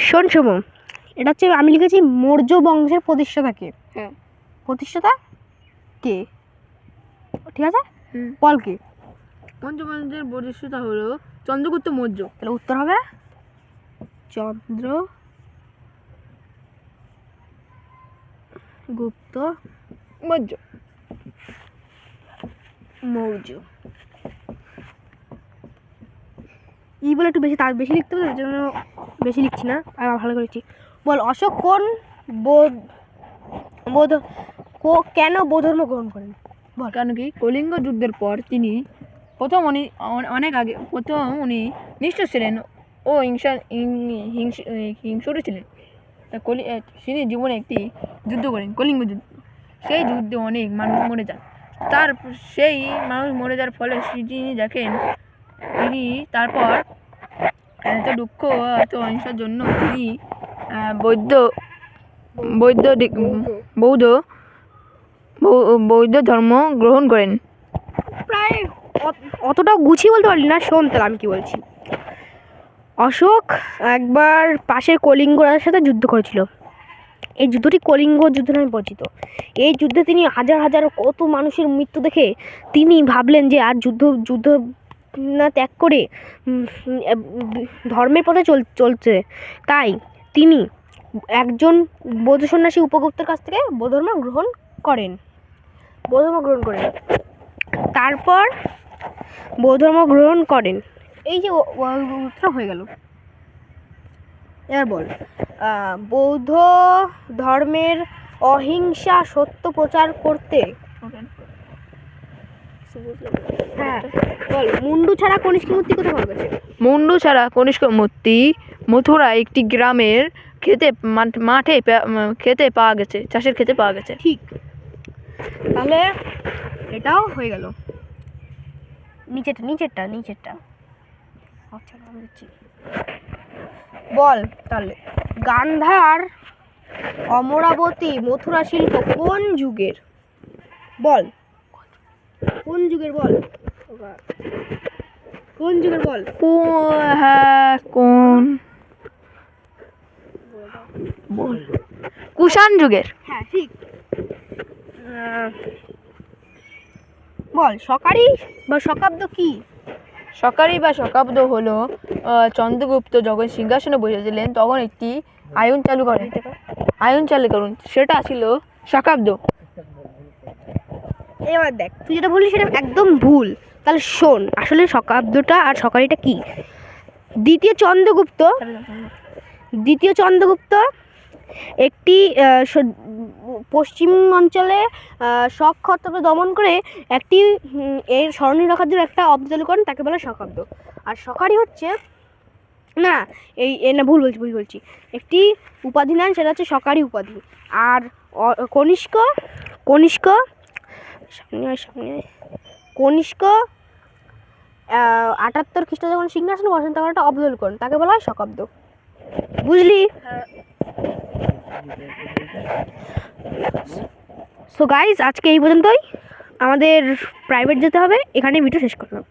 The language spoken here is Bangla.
শোন শুভম, এটা হচ্ছে আমি লিখেছি মৌর্য বংশের প্রতিষ্ঠাতাকে। হ্যাঁ, প্রতিষ্ঠাতা কে? ঠিক আছে, বল কে? মৌর্য বংশের প্রতিষ্ঠাতা হলো চন্দ্রগুপ্ত মৌর্য। তাহলে উত্তর হবে চন্দ্রগুপ্ত মৌর্য। মৌর্য। বলে একটু বেশি তার বেশি লিখতে হবে, এর জন্য বেশি লিখছি না, আর ভালো করে লিখছি। বল, অশোক কেন বৌদ্ধ ধর্ম গ্রহণ করেন? বল। কেন কি কলিঙ্গ যুদ্ধের পর তিনি অনেক আগে উনি নিষ্ঠুর ছিলেন ও হিংসুটে ছিলেন। তিনি জীবনে একটি যুদ্ধ করেন, কলিঙ্গ যুদ্ধ। সেই যুদ্ধে অনেক মানুষ মরে যান। সেই মানুষ মরে যাওয়ার ফলে তিনি দেখেন, তিনি তারপর এত দুঃখ এত অহিংসার জন্য তিনি বৌদ্ধ ধর্ম গ্রহণ করেন। প্রায় অতটাও গুছিয়ে বলতে পারলি না। শোন তাহলে আমি কি বলছি। অশোক একবার পাশের কলিঙ্গ রাজার সাথে যুদ্ধ করেছিল। এই যুদ্ধটি কলিঙ্গ যুদ্ধ নামে পরিচিত। এই যুদ্ধে তিনি হাজার হাজার কত মানুষের মৃত্যু দেখে তিনি ভাবলেন যে আর যুদ্ধ না ত্যাগ করে ধর্মের পথে চলছে। তাই তিনি একজন বৌদ্ধ সন্ন্যাসী উপগুপ্তের কাছ থেকে বৌদ্ধ ধর্ম গ্রহণ করেন। তারপর বৌদ্ধ ধর্ম গ্রহণ করেন। এই যে উত্তর হয়ে গেল। এবার বল, বৌদ্ধ ধর্মের অহিংসা সত্য প্রচার করতে বল মুন্ডু ছাড়া কনিষ্ক মূর্তি কোথায় পাওয়া গেছে? মুন্ডু ছাড়া কনিষ্ক মূর্তি মথুরা একটি গ্রামের খেতে পাওয়া গেছে, চাষের খেতে পাওয়া গেছে। ঠিক, তাহলে এটাও হয়ে গেল। নিচেরটা আচ্ছা নাম দিচ্ছি। বল তাহলে, গান্ধার অমরাবতী মথুরা শিল্প কোন যুগের? বল কোন যুগের? বল কোন যুগের? বল। কুষাণ যুগের। হ্যাঁ ঠিক। বল, সকারি বা শকাব্দ কি? সকারি বা শকাব্দ হলো চন্দ্রগুপ্ত যখন সিংহাসনে বসেছিলেন তখন একটি আয়ন চালু করেন, সেটা ছিল শকাব্দ। এবার দেখ, তুই যেটা বললি সেটা একদম ভুল। তাহলে শোন, আসলে শকাব্দটা আর সকারিটা কি। দ্বিতীয় চন্দ্রগুপ্ত একটি পশ্চিম অঞ্চলে শক ক্ষত্রকে দমন করে একটি এর স্মরণীয় রাখার জন্য একটা অব্দ চালু করেন, তাকে বলে শকাব্দ। আর সকারি হচ্ছে না, না ভুল বলছি, একটি উপাধি নেন, সেটা হচ্ছে সকারি উপাধি। আর কনিষ্ক 78 খ্রিস্টাব্দে যখন সিংহাসনে বসেন তখন একটা অবদল করেন, তাকে বলা হয় শকাব্দ। বুঝলি? সো গাইস, আজকে এই পর্যন্তই। আমাদের প্রাইভেট যেতে হবে, এখানে ভিডিও শেষ করলাম।